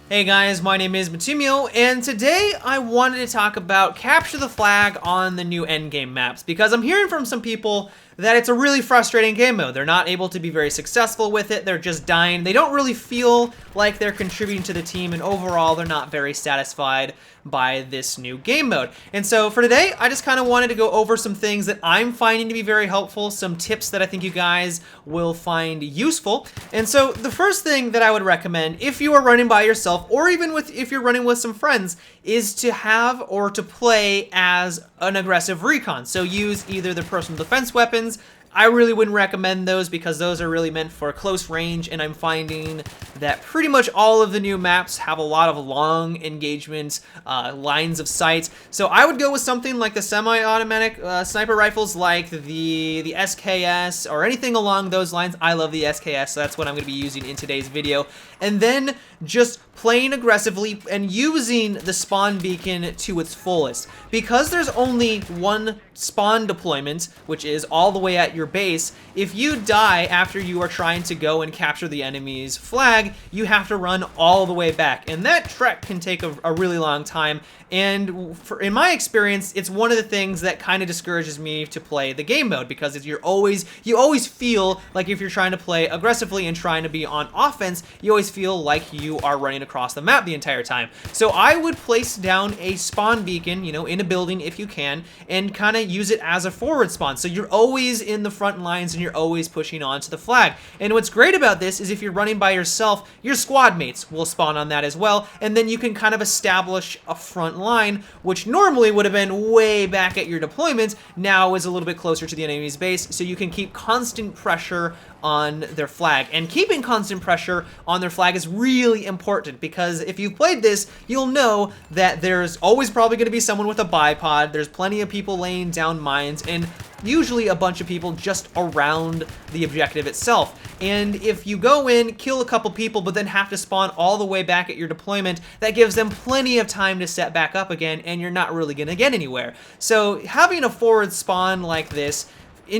Hey guys, my name is Matumio, and today I wanted to talk about Capture the Flag on the new endgame maps, because I'm hearing from some people that it's a really frustrating game mode. They're not able to be very successful with it, they're just dying, they don't really feel like they're contributing to the team, and overall they're not very satisfied by this new game mode. And so for today, I just kind of wanted to go over some things that I'm finding to be very helpful, some tips that I think you guys will find useful. And so the first thing that I would recommend, if you are running by yourself, or even if you're running with some friends, is to have or to play as an aggressive recon. So use either the personal defense weapons. I really wouldn't recommend those because those are really meant for close range, and I'm finding that pretty much all of the new maps have a lot of long engagement lines of sight. So I would go with something like the semi-automatic sniper rifles, like the SKS or anything along those lines. I love the SKS, so that's what I'm going to be using in today's video. And then just playing aggressively and using the spawn beacon to its fullest. Because there's only one spawn deployment, which is all the way at your base, if you die after you are trying to go and capture the enemy's flag, you have to run all the way back. And that trek can take a really long time. And in my experience, it's one of the things that kind of discourages me to play the game mode, because you always feel like if you're trying to play aggressively and trying to be on offense, you always feel like you are running across the map the entire time. So I would place down a spawn beacon, in a building if you can, and kind of use it as a forward spawn. So you're always in the front lines and you're always pushing onto the flag. And what's great about this is if you're running by yourself, your squad mates will spawn on that as well, and then you can kind of establish a front line, which normally would have been way back at your deployment, now is a little bit closer to the enemy's base, so you can keep constant pressure on their flag. And keeping constant pressure on their flag is really important, because if you've played this, you'll know that there's always probably going to be someone with a bipod, there's plenty of people laying down mines, and usually a bunch of people just around the objective itself. And if you go in, kill a couple people, but then have to spawn all the way back at your deployment, that gives them plenty of time to set back up again, and you're not really going to get anywhere. So having a forward spawn like this,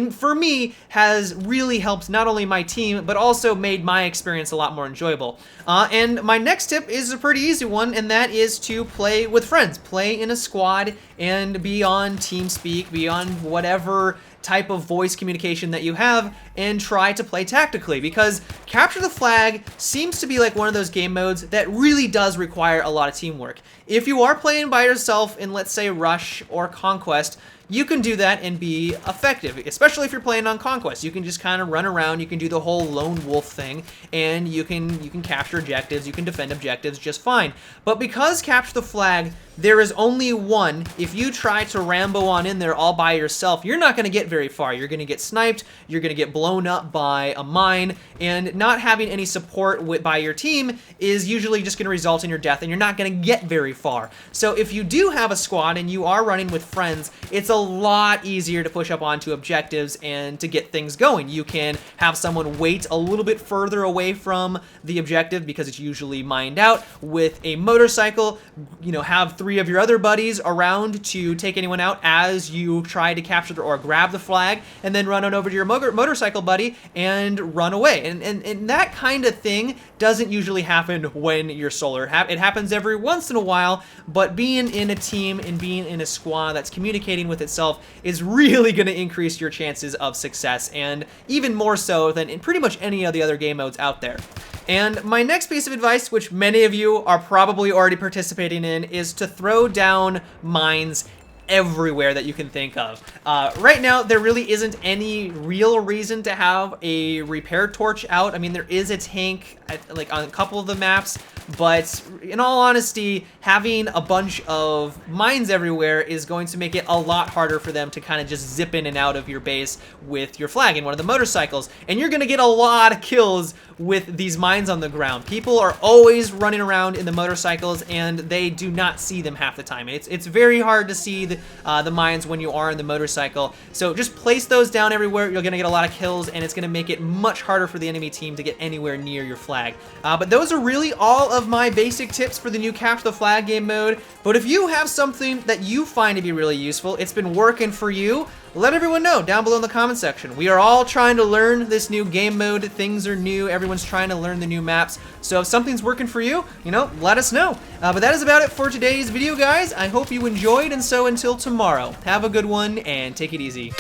for me, has really helped not only my team, but also made my experience a lot more enjoyable. And my next tip is a pretty easy one, and that is to play with friends. Play in a squad and be on TeamSpeak, be on whatever type of voice communication that you have, and try to play tactically, because Capture the Flag seems to be like one of those game modes that really does require a lot of teamwork. If you are playing by yourself in, let's say, Rush or Conquest, you can do that and be effective, especially if you're playing on Conquest. You can just kind of run around, you can do the whole lone wolf thing, and you can capture objectives, you can defend objectives just fine. But because Capture the Flag, there is only one, if you try to Rambo on in there all by yourself, you're not going to get very far. You're going to get sniped, you're going to get blown up by a mine, and not having any support by your team is usually just going to result in your death, and you're not going to get very far. So if you do have a squad and you are running with friends, it's a lot easier to push up onto objectives and to get things going. You can have someone wait a little bit further away from the objective because it's usually mined out with a motorcycle, have 3 of your other buddies around to take anyone out as you try to capture or grab the flag, and then run on over to your motorcycle buddy and run away. And that kind of thing doesn't usually happen when you're solo. It happens every once in a while, but being in a team and being in a squad that's communicating with itself is really going to increase your chances of success, and even more so than in pretty much any of the other game modes out there. And my next piece of advice, which many of you are probably already participating in, is to throw down mines everywhere that you can think of. Right now, there really isn't any real reason to have a repair torch out. I mean, there is a tank like on a couple of the maps, but in all honesty, having a bunch of mines everywhere is going to make it a lot harder for them to kind of just zip in and out of your base with your flag in one of the motorcycles, and you're gonna get a lot of kills with these mines on the ground. People are always running around in the motorcycles, and they do not see them half the time. It's very hard to see the mines when you are in the motorcycle. So just place those down everywhere. You're gonna get a lot of kills, and it's gonna make it much harder for the enemy team to get anywhere near your flag. But those are really all of my basic tips for the new Capture the Flag game mode. But if you have something that you find to be really useful, it's been working for you, let everyone know down below in the comment section. We are all trying to learn this new game mode. Things are new. Everyone's trying to learn the new maps. So if something's working for you, you know, let us know. But that is about it for today's video, guys. I hope you enjoyed, and so until tomorrow, have a good one and take it easy.